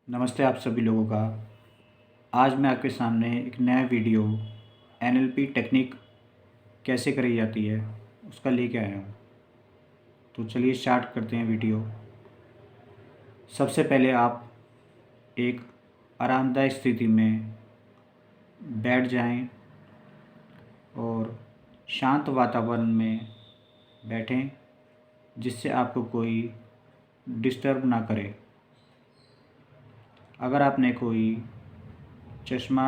नमस्ते आप सभी लोगों का। आज मैं आपके सामने एक नया वीडियो एनएलपी टेक्निक कैसे करी जाती है उसका लेके आया हूँ। तो चलिए स्टार्ट करते हैं वीडियो। सबसे पहले आप एक आरामदायक स्थिति में बैठ जाएं और शांत वातावरण में बैठें जिससे आपको कोई डिस्टर्ब ना करे। अगर आपने कोई चश्मा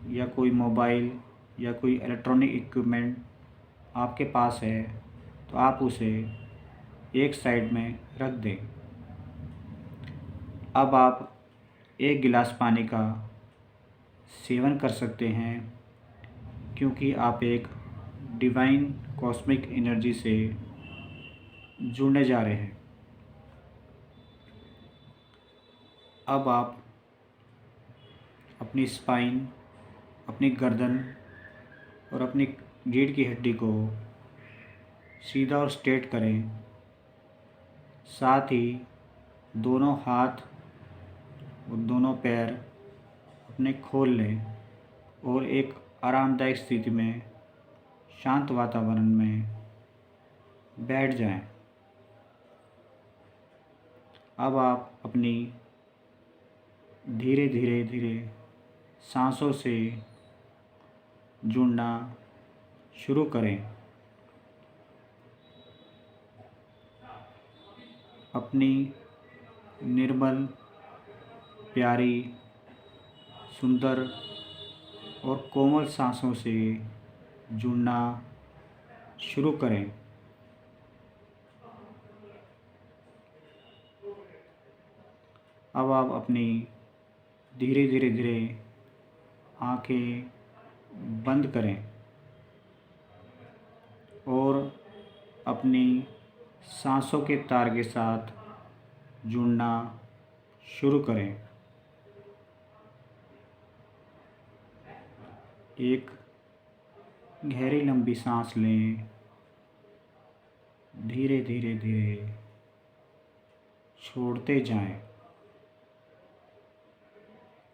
या कोई मोबाइल या कोई इलेक्ट्रॉनिक इक्विपमेंट आपके पास है तो आप उसे एक साइड में रख दें। अब आप एक गिलास पानी का सेवन कर सकते हैं क्योंकि आप एक डिवाइन कॉस्मिक एनर्जी से जुड़ने जा रहे हैं। अब आप अपनी स्पाइन, अपनी गर्दन और अपनी रीढ़ की हड्डी को सीधा और स्ट्रेट करें। साथ ही दोनों हाथ और दोनों पैर अपने खोल लें और एक आरामदायक स्थिति में शांत वातावरण में बैठ जाएं। अब आप अपनी धीरे धीरे धीरे सांसों से जुड़ना शुरू करें। अपनी निर्मल, प्यारी, सुंदर और कोमल सांसों से जुड़ना शुरू करें। अब आप अपनी धीरे धीरे धीरे आंखें बंद करें और अपनी सांसों के तार के साथ जुड़ना शुरू करें। एक गहरी लंबी सांस लें। धीरे धीरे धीरे छोड़ते जाएं।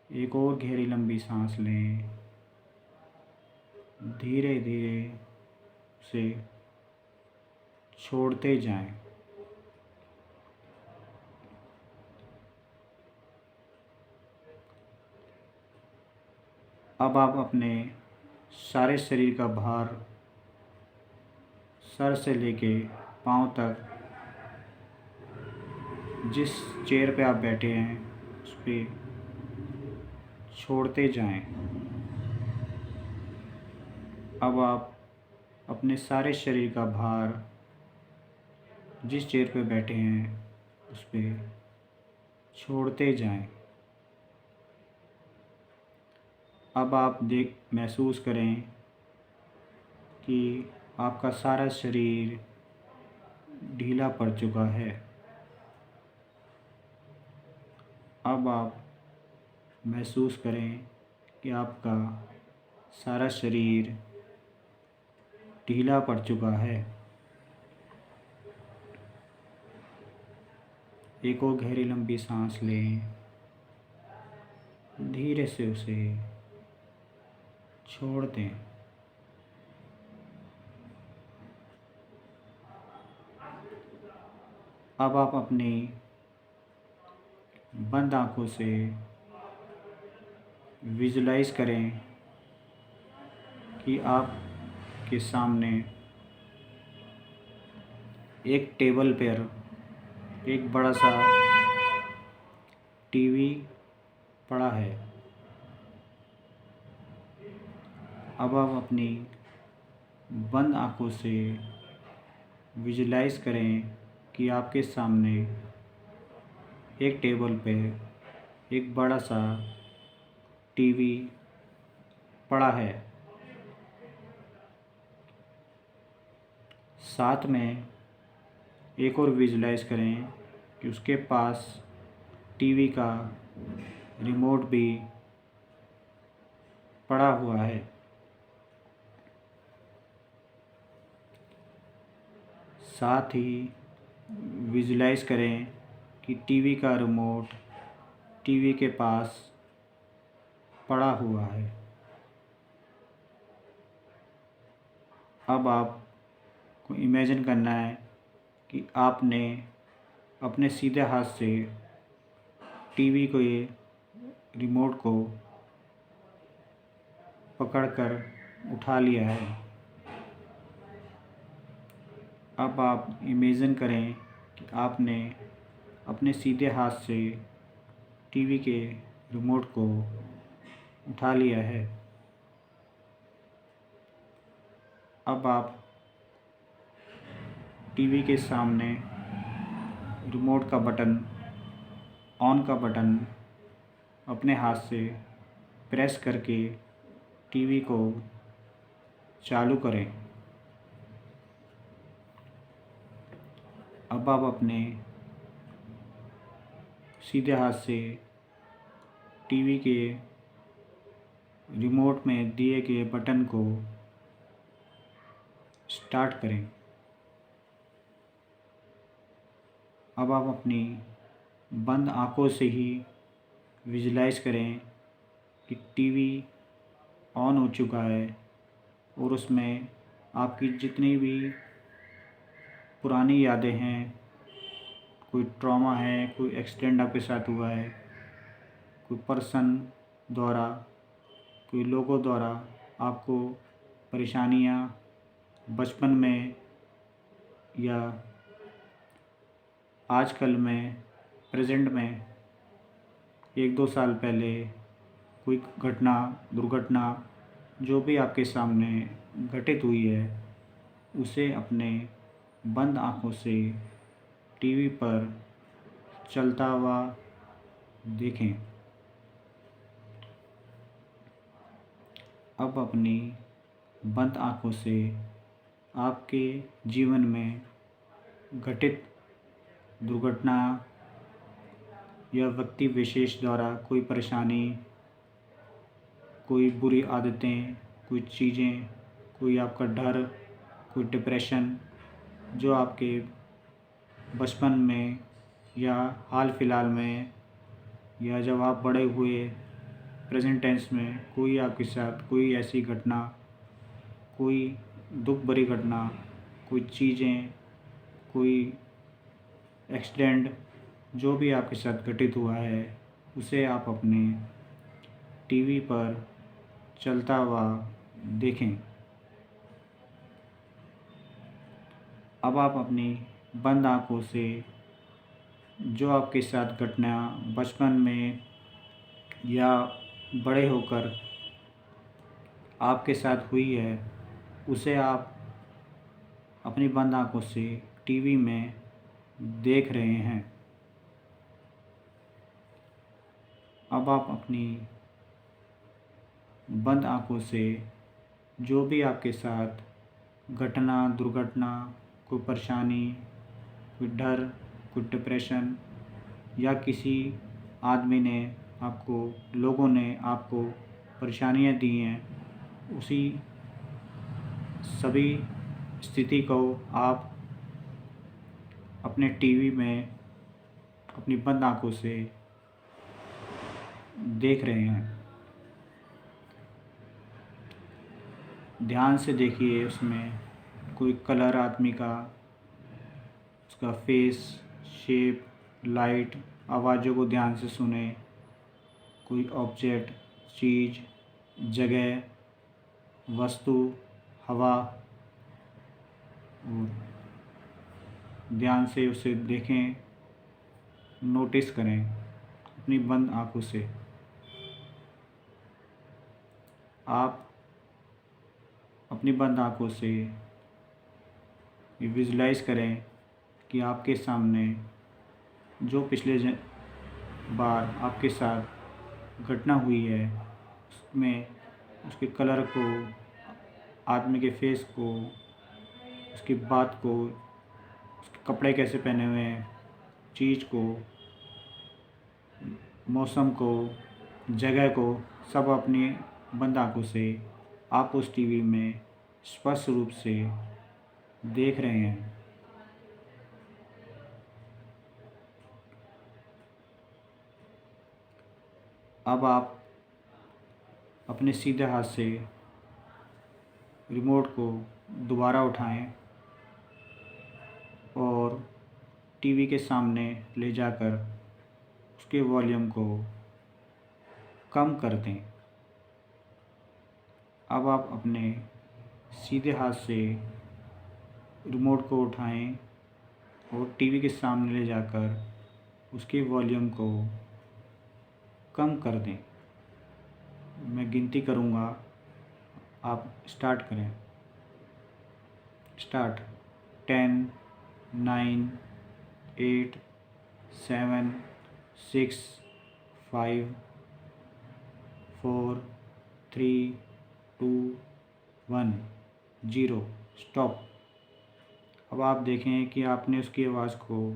एक और गहरी लंबी सांस लें। धीरे धीरे उसे छोड़ते जाएं। अब आप अपने सारे शरीर का भार सर से लेके पाँव तक जिस चेयर पे आप बैठे हैं उस पे छोड़ते जाएं। अब आप अपने सारे शरीर का भार जिस चेयर पे बैठे हैं उस पे छोड़ते जाएं। अब आप महसूस करें कि आपका सारा शरीर ढीला पड़ चुका है। अब आप महसूस करें कि आपका सारा शरीर ढीला पड़ चुका है। एक और गहरी लंबी सांस लें। धीरे से उसे छोड़ दें। अब आप अपनी बंद आंखों से विजुलाइज करें कि आपके सामने एक टेबल पर एक बड़ा सा टीवी पड़ा है। अब आप अपनी बंद आंखों से विजुलाइज करें कि आपके सामने एक टेबल पे एक बड़ा सा टीवी पड़ा है। साथ में एक और विजुलाइज करें कि उसके पास टीवी का रिमोट भी पड़ा हुआ है। साथ ही विजुलाइज करें कि टीवी का रिमोट टीवी के पास पड़ा हुआ है। अब आपको इमेजिन करना है कि आपने अपने सीधे हाथ से टीवी को ये रिमोट को पकड़कर उठा लिया है। अब आप इमेजिन करें कि आपने अपने सीधे हाथ से टीवी के रिमोट को उठा लिया है। अब आप टीवी के सामने रिमोट का बटन, ऑन का बटन अपने हाथ से प्रेस करके टीवी को चालू करें। अब आप अपने सीधे हाथ से टीवी के रिमोट में दिए गए बटन को स्टार्ट करें। अब आप अपनी बंद आंखों से ही विजुलाइज करें कि टीवी ऑन हो चुका है और उसमें आपकी जितनी भी पुरानी यादें हैं, कोई ट्रॉमा है, कोई एक्सीडेंट आपके साथ हुआ है, कोई पर्सन द्वारा, कोई लोगों द्वारा आपको परेशानियां बचपन में या आजकल में, प्रेजेंट में, 1-2 साल पहले कोई घटना, दुर्घटना जो भी आपके सामने घटित हुई है, उसे अपने बंद आँखों से टीवी पर चलता हुआ देखें। अब अपनी बंद आँखों से आपके जीवन में घटित दुर्घटना या व्यक्ति विशेष द्वारा कोई परेशानी, कोई बुरी आदतें, कोई चीज़ें, कोई आपका डर, कोई डिप्रेशन जो आपके बचपन में या हाल फिलहाल में या जब आप बड़े हुए प्रेजेंट टेंस में कोई आपके साथ कोई ऐसी घटना, कोई दुख भरी घटना, कोई चीज़ें, कोई एक्सीडेंट जो भी आपके साथ घटित हुआ है, उसे आप अपने टीवी पर चलता हुआ देखें। अब आप अपनी बंद आँखों से जो आपके साथ घटना बचपन में या बड़े होकर आपके साथ हुई है, उसे आप अपनी बंद आँखों से टीवी में देख रहे हैं। अब आप अपनी बंद आँखों से जो भी आपके साथ घटना, दुर्घटना, कोई परेशानी, कोई डर, कोई डिप्रेशन या किसी आदमी ने आपको, लोगों ने आपको परेशानियां दी हैं, उसी सभी स्थिति को आप अपने टीवी में अपनी बंद आँखों से देख रहे हैं। ध्यान से देखिए, उसमें कोई कलर आदमी का, उसका फेस, शेप, लाइट, आवाज़ों को ध्यान से सुने, कोई ऑब्जेक्ट, चीज़, जगह, वस्तु, हवा, और ध्यान से उसे देखें, नोटिस करें अपनी बंद आँखों से। आप अपनी बंद आँखों से विजुलाइज करें कि आपके सामने जो पिछले बार आपके साथ घटना हुई है, उसमें उसके कलर को, आदमी के फेस को, उसकी बात को, उसके कपड़े कैसे पहने हुए हैं, चीज़ को, मौसम को, जगह को, सब अपनी बंद आँखों से आप उस टीवी में स्पष्ट रूप से देख रहे हैं। अब आप अपने सीधे हाथ से रिमोट को दोबारा उठाएं और टीवी के सामने ले जाकर उसके वॉल्यूम को कम कर दें। अब आप अपने सीधे हाथ से रिमोट को उठाएं और टीवी के सामने ले जाकर उसके वॉल्यूम को कम कर दें। मैं गिनती करूँगा, आप स्टार्ट करें। स्टार्ट। 10, 9, 8, 7, 6, 5, 4, 3, 2, 1, 0। स्टॉप। अब आप देखें कि आपने उसकी आवाज़ को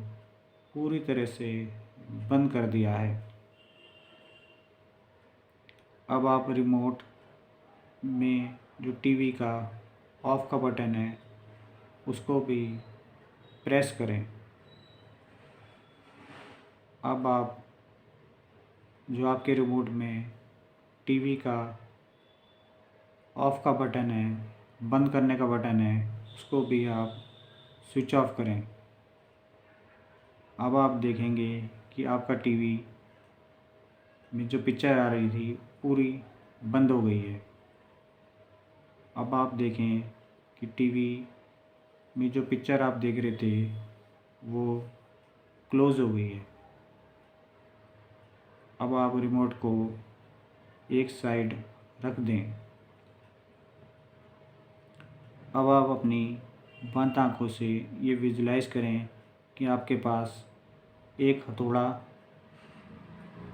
पूरी तरह से बंद कर दिया है। अब आप रिमोट में जो टीवी का ऑफ़ का बटन है उसको भी प्रेस करें। अब आप जो आपके रिमोट में टीवी का ऑफ़ का बटन है, बंद करने का बटन है, उसको भी आप स्विच ऑफ करें। अब आप देखेंगे कि आपका टीवी में जो पिक्चर आ रही थी पूरी बंद हो गई है। अब आप देखें कि टीवी में जो पिक्चर आप देख रहे थे वो क्लोज़ हो गई है। अब आप रिमोट को एक साइड रख दें। अब आप अपनी बंद आँखों से ये विजुलाइज़ करें कि आपके पास एक हथौड़ा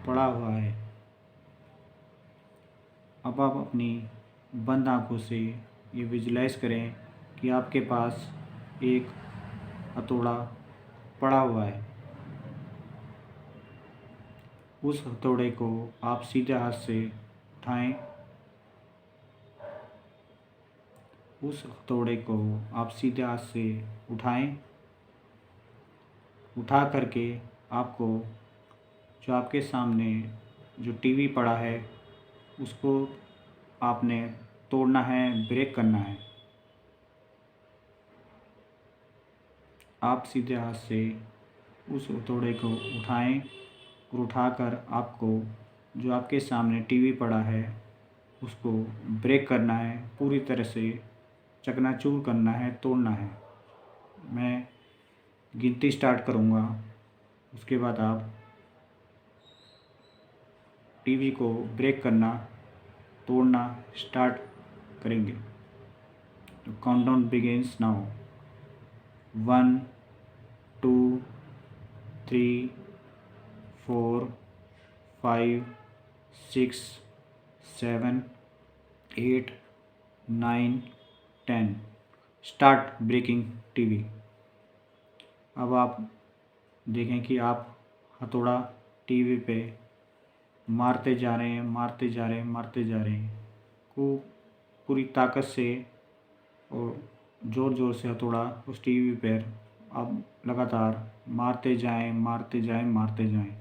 पड़ा हुआ है। अब आप अपनी बंद आँखों से ये विजुलाइज़ करें कि आपके पास एक हथौड़ा पड़ा हुआ है। उस हथौड़े को आप सीधे हाथ से उठाएं। उस हथौड़े को आप सीधे हाथ से उठाएं। उठा करके आपको जो आपके सामने जो टीवी पड़ा है उसको आपने तोड़ना है, ब्रेक करना है। आप सीधे हाथ से उस हथौड़े को उठाएं और उठाकर आपको जो आपके सामने टीवी पड़ा है उसको ब्रेक करना है, पूरी तरह से चकनाचूर करना है, तोड़ना है। मैं गिनती स्टार्ट करूँगा, उसके बाद आप टीवी को ब्रेक करना, तोड़ना स्टार्ट करेंगे। तो countdown begins now. 1, 2, 3, 4, 5, 6, 7, 8, 9, 10। Start breaking TV. अब आप देखें कि आप हथौड़ा टीवी पे मारते जा रहे हैं, मारते जा रहे हैं, मारते जा रहे हैं। खूब पूरी ताकत से और ज़ोर ज़ोर से हथौड़ा उस टीवी पर आप लगातार मारते जाएं, मारते जाएं, मारते जाएं,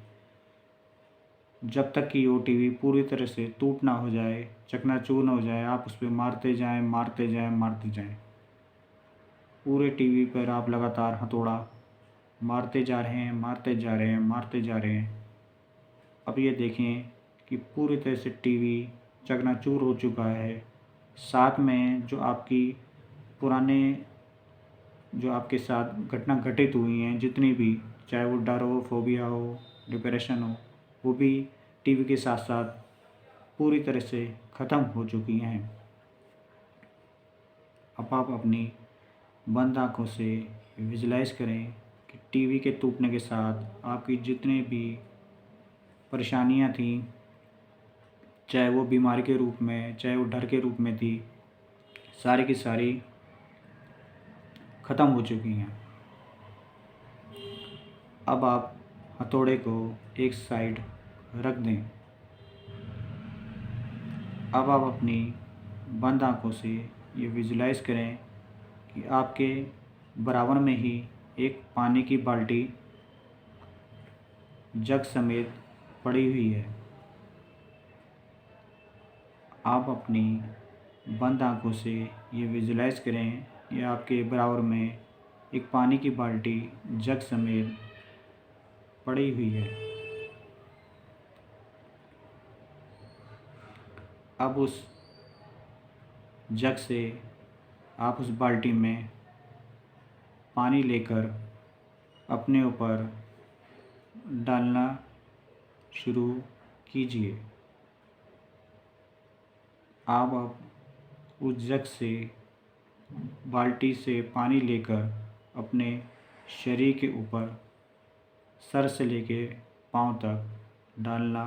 जब तक कि वो टीवी पूरी तरह से टूट ना हो जाए, चकनाचूर ना हो जाए। आप उस पर मारते जाएं, मारते जाएं, मारते जाएं। पूरे टीवी पर आप लगातार हथौड़ा मारते जा रहे हैं, मारते जा रहे हैं, मारते जा रहे हैं। अब ये देखें कि पूरी तरह से टीवी चकनाचूर हो चुका है। साथ में जो आपकी पुराने जो आपके साथ घटना घटित हुई हैं, जितनी भी, चाहे वो डर हो, फोबिया हो, डिप्रेशन हो, वो भी टीवी के साथ साथ पूरी तरह से ख़त्म हो चुकी हैं। अब आप अपनी बंद आँखों से विजुलाइज़ करें कि टीवी के टूटने के साथ आपकी जितनी भी परेशानियां थीं, चाहे वो बीमारी के रूप में, चाहे वो डर के रूप में थी, सारी की सारी ख़त्म हो चुकी हैं। अब आप हथौड़े को एक साइड रख दें। अब आप अपनी बंद आँखों से ये विजुलाइज़ करें कि आपके बराबर में ही एक पानी की बाल्टी जग समेत पड़ी हुई है। आप अपनी बंद आँखों से ये विजुलाइज करें ये आपके बराबर में एक पानी की बाल्टी जग समेत पड़ी हुई है। अब उस जग से आप उस बाल्टी में पानी लेकर अपने ऊपर डालना शुरू कीजिए। आप अब उस जग से बाल्टी से पानी लेकर अपने शरीर के ऊपर सर से लेके पाँव तक डालना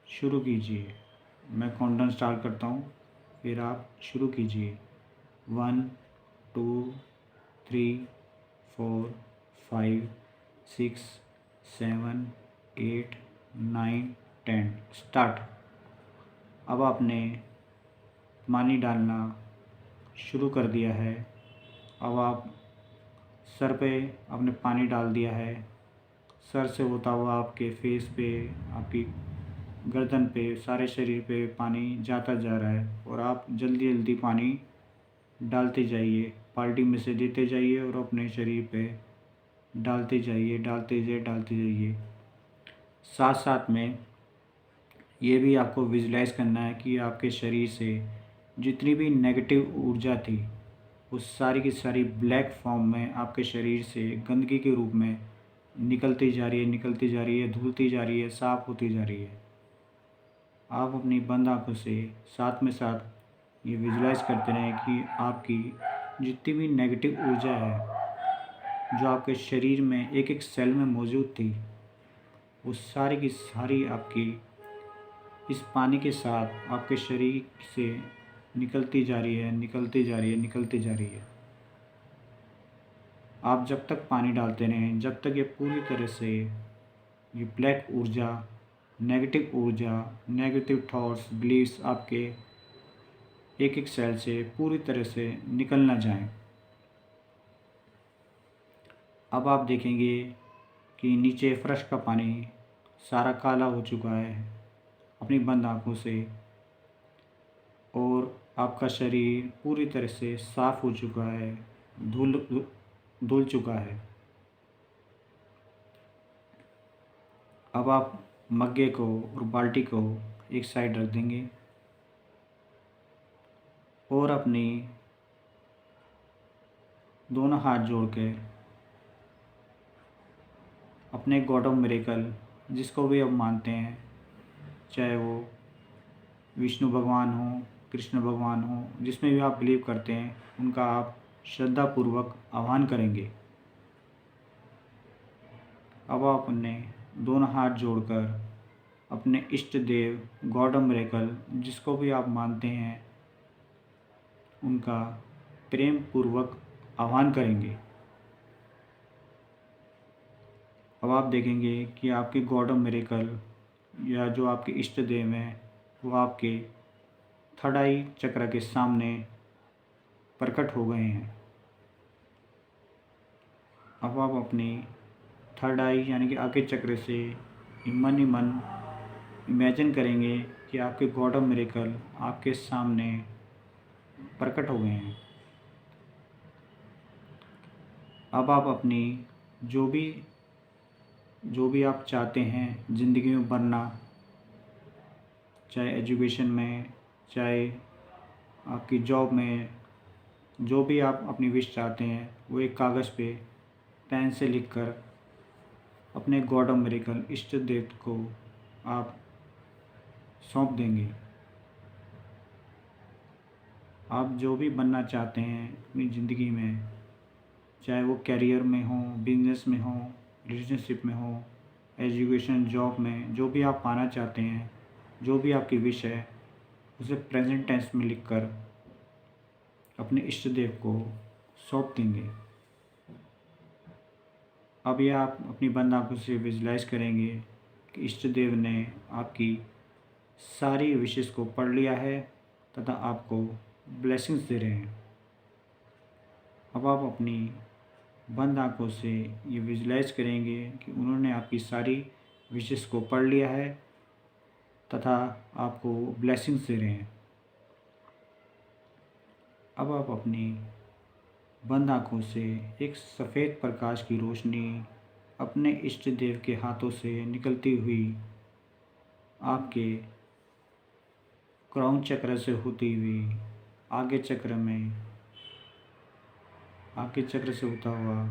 शुरू कीजिए। मैं काउंटडाउन स्टार्ट करता हूँ, फिर आप शुरू कीजिए। 1 2 3 4 5 6 7 8 9 10 स्टार्ट। अब आपने पानी डालना शुरू कर दिया है। अब आप सर पे आपने पानी डाल दिया है। सर से होता हुआ आपके फेस पे, आपकी गर्दन पे, सारे शरीर पे पानी जाता जा रहा है और आप जल्दी जल्दी पानी डालते जाइए, बाल्टी में से देते जाइए और अपने शरीर पे डालते जाइए, डालते जाइए। साथ साथ में ये भी आपको विजुलाइज करना है कि आपके शरीर से जितनी भी नेगेटिव ऊर्जा थी वो सारी की सारी ब्लैक फॉर्म में आपके शरीर से गंदगी के रूप में निकलती जा रही है, धुलती जा रही है, साफ़ होती जा रही है। आप अपनी बंद आँखों से साथ में साथ ये विजुलाइज करते रहें कि आपकी जितनी भी नेगेटिव ऊर्जा है जो आपके शरीर में एक एक सेल में मौजूद थी वो सारी की सारी आपकी इस पानी के साथ आपके शरीर से निकलती जा रही है। आप जब तक पानी डालते रहें, जब तक ये पूरी तरह से ये ब्लैक ऊर्जा, नेगेटिव थॉट्स, बिलीव्स आपके एक एक सेल से पूरी तरह से निकल ना जाएं। अब आप देखेंगे कि नीचे फर्श का पानी सारा काला हो चुका है अपनी बंद आँखों से और आपका शरीर पूरी तरह से साफ़ हो चुका है, धुल चुका है। अब आप मग्गे को और बाल्टी को एक साइड रख देंगे और अपनी दोनों हाथ जोड़ के अपने गॉड ऑफ मिरेकल जिसको भी आप मानते हैं, चाहे वो विष्णु भगवान हो, कृष्ण भगवान हो, जिसमें भी आप बिलीव करते हैं, उनका आप श्रद्धापूर्वक आह्वान करेंगे। अब आप अपने दोनों हाथ जोड़कर अपने इष्ट देव, गॉड ऑफ मिरेकल जिसको भी आप मानते हैं, उनका प्रेम पूर्वक आह्वान करेंगे। अब आप देखेंगे कि आपके गॉड ऑफ मिरेकल या जो आपके इष्ट देव हैं वो आपके थर्ड आई चक्र के सामने प्रकट हो गए हैं। अब आप अपनी थर्ड आई यानी कि आगे चक्र से ही मन इमेजिन करेंगे कि आपके गॉड ऑफ मिरेकल आपके सामने प्रकट हो गए हैं। अब आप अपनी जो भी आप चाहते हैं ज़िंदगी में बनना, चाहे एजुकेशन में, चाहे आपकी जॉब में, जो भी आप अपनी विश चाहते हैं वो एक कागज़ पे पेन से लिखकर अपने गॉड ऑफ मिरेकल इष्ट देव को आप सौंप देंगे। आप जो भी बनना चाहते हैं अपनी ज़िंदगी में, चाहे वो कैरियर में हो, बिजनेस में हो, रिलेशनशिप में हो, एजुकेशन, जॉब में, जो भी आप पाना चाहते हैं, जो भी आपकी विश है उसे प्रेजेंट टेंस में लिखकर अपने इष्ट देव को सौंप देंगे। अब यह आप अपनी बंद आँखों से विजुलाइज करेंगे कि इष्ट देव ने आपकी सारी विशेस को पढ़ लिया है तथा आपको ब्लेसिंग्स दे रहे हैं। अब आप अपनी बंद आँखों से ये विजुलाइज करेंगे कि उन्होंने आपकी सारी विशेस को पढ़ लिया है तथा आपको ब्लेसिंग्स दे रहे हैं। अब आप अपनी बंद आँखों से एक सफ़ेद प्रकाश की रोशनी अपने इष्ट देव के हाथों से निकलती हुई आपके क्राउन चक्र से होती हुई आगे चक्र में, आगे चक्र से होता हुआ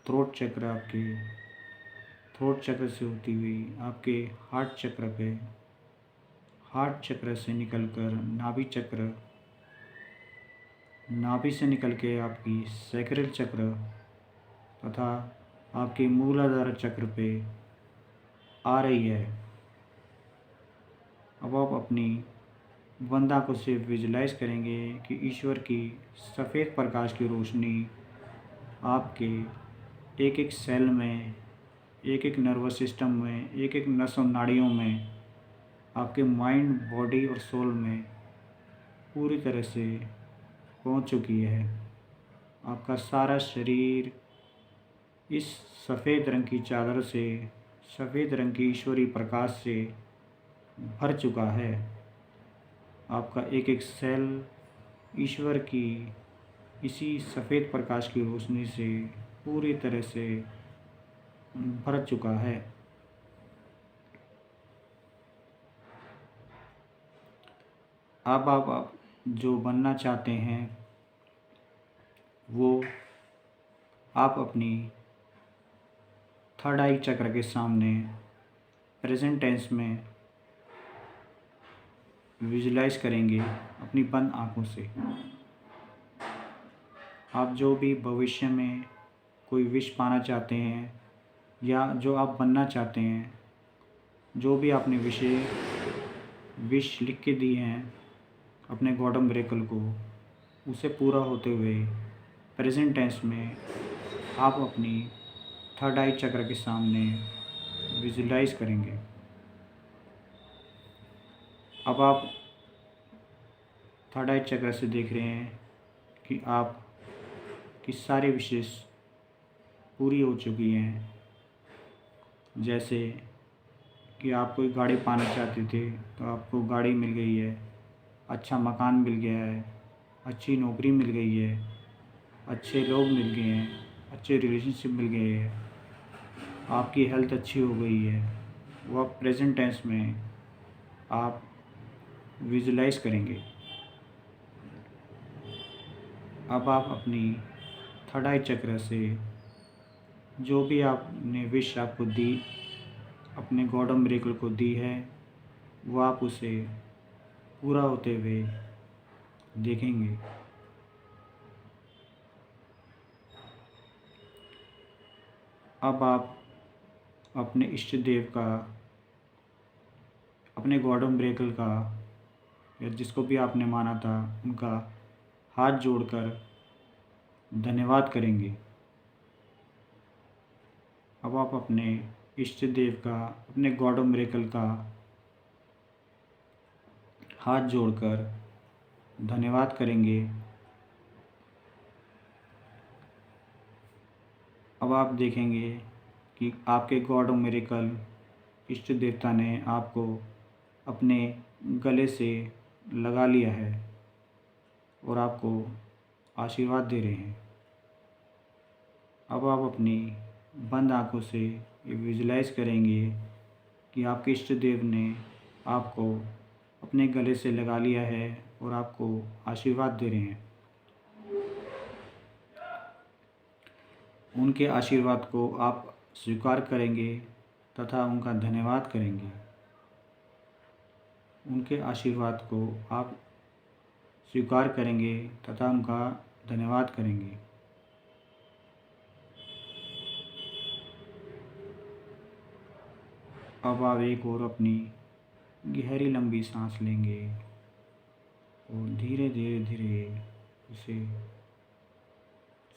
थ्रोट चक्र, आपके थ्रोट चक्र से होती हुई आपके हार्ट चक्र पे, हार्ट चक्र से निकलकर नाभि चक्र, नाभि से निकल के आपकी सैक्रल चक्र तथा आपके मूलाधार चक्र पे आ रही है। अब आप अपनी बंद आँखों से विजुलाइज करेंगे कि ईश्वर की सफ़ेद प्रकाश की रोशनी आपके एक एक सेल में, एक एक नर्वस सिस्टम में, एक एक नस और नाड़ियों में, आपके माइंड, बॉडी और सोल में पूरी तरह से पहुंच चुकी है। आपका सारा शरीर इस सफ़ेद रंग की चादर से, सफ़ेद रंग की ईश्वरीय प्रकाश से भर चुका है। आपका एक एक सेल ईश्वर की इसी सफ़ेद प्रकाश की रोशनी से पूरी तरह से भर चुका है। अब आप जो बनना चाहते हैं वो आप अपनी थर्ड आई चक्र के सामने प्रेजेंट टेंस में विजुलाइज करेंगे अपनी बंद आँखों से। आप जो भी भविष्य में कोई विश पाना चाहते हैं या जो आप बनना चाहते हैं, जो भी आपने विश लिख के दी हैं अपने गॉड मिरेकल को, उसे पूरा होते हुए प्रेजेंट टेंस में आप अपनी थर्ड आई चक्र के सामने विजुलाइज करेंगे। अब आप थर्ड आई चक्र से देख रहे हैं कि आप की सारी विशेष पूरी हो चुकी हैं। जैसे कि आप कोई गाड़ी पाना चाहते थे तो आपको गाड़ी मिल गई है, अच्छा मकान मिल गया है, अच्छी नौकरी मिल गई है, अच्छे लोग मिल गए हैं, अच्छे रिलेशनशिप मिल गए हैं, आपकी हेल्थ अच्छी हो गई है। वो आप प्रेजेंट टेंस में आप विजुलाइज करेंगे। अब आप अपनी थर्ड आई चक्र से जो भी आपने विश आपको दी, अपने गॉड मिरेकल को दी है, वो आप उसे पूरा होते हुए देखेंगे। अब आप अपने इष्ट देव का, अपने गॉड मिरेकल का, या जिसको भी आपने माना था, उनका हाथ जोड़कर धन्यवाद करेंगे। अब आप अपने इष्ट देव का, अपने गॉड मिरेकल का हाथ जोड़कर धन्यवाद करेंगे। अब आप देखेंगे कि आपके गॉड मिरेकल इष्ट देवता ने आपको अपने गले से लगा लिया है और आपको आशीर्वाद दे रहे हैं। अब आप अपनी बंद आँखों से ये विजुलाइज करेंगे कि आपके इष्ट देव ने आपको अपने गले से लगा लिया है और आपको आशीर्वाद दे रहे हैं। उनके आशीर्वाद को आप स्वीकार करेंगे तथा उनका धन्यवाद करेंगे। उनके आशीर्वाद को आप स्वीकार करेंगे तथा उनका धन्यवाद करेंगे। अब आप एक और अपनी गहरी लंबी सांस लेंगे और धीरे धीरे धीरे उसे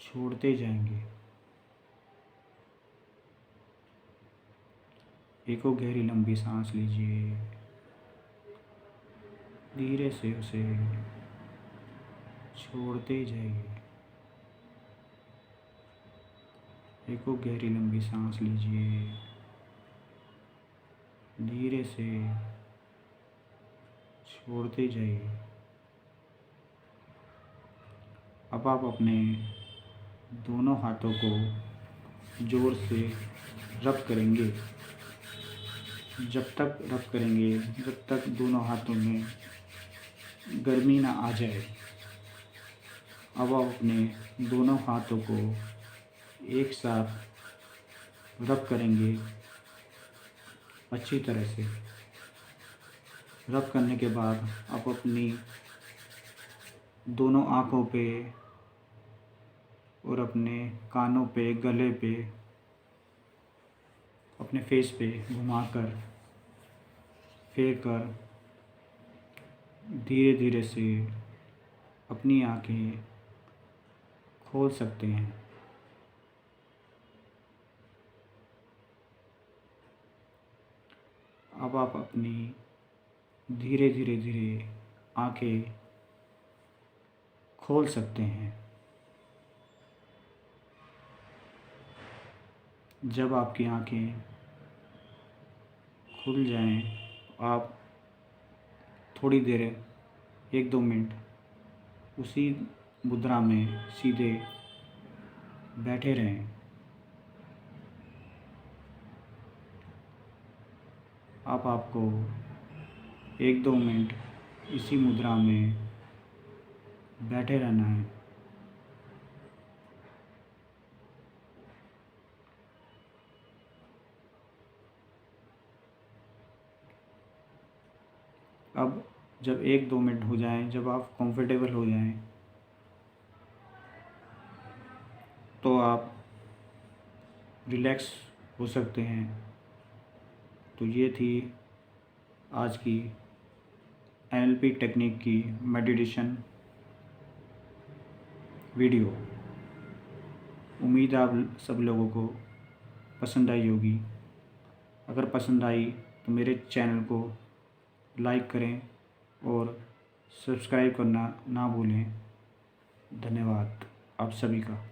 छोड़ते जाएंगे। एक और गहरी लंबी सांस लीजिए, धीरे से उसे छोड़ते जाइए। एक और गहरी लंबी सांस लीजिए, धीरे से छोड़ते जाइए। अब आप अपने दोनों हाथों को ज़ोर से रब करेंगे। जब तक रब करेंगे जब तक दोनों हाथों में गर्मी ना आ जाए। अब आप अपने दोनों हाथों को एक साथ रब करेंगे अच्छी तरह से। रब करने के बाद आप अपनी दोनों आँखों पे और अपने कानों पे, गले पे, अपने फेस पे घुमाकर फेर कर धीरे धीरे से अपनी आँखें खोल सकते हैं। अब आप अपनी धीरे धीरे धीरे आँखें खोल सकते हैं। जब आपकी आँखें खुल जाएं, आप थोड़ी देर 1-2 मिनट उसी मुद्रा में सीधे बैठे रहें। अब आपको 1-2 मिनट इसी मुद्रा में बैठे रहना है। अब जब 1-2 मिनट हो जाएं, जब आप कंफर्टेबल हो जाएं, तो आप रिलैक्स हो सकते हैं। तो ये थी आज की एनएलपी टेक्निक की मेडिटेशन वीडियो। उम्मीद है आप सब लोगों को पसंद आई होगी। अगर पसंद आई तो मेरे चैनल को लाइक करें और सब्सक्राइब करना ना भूलें। धन्यवाद आप सभी का।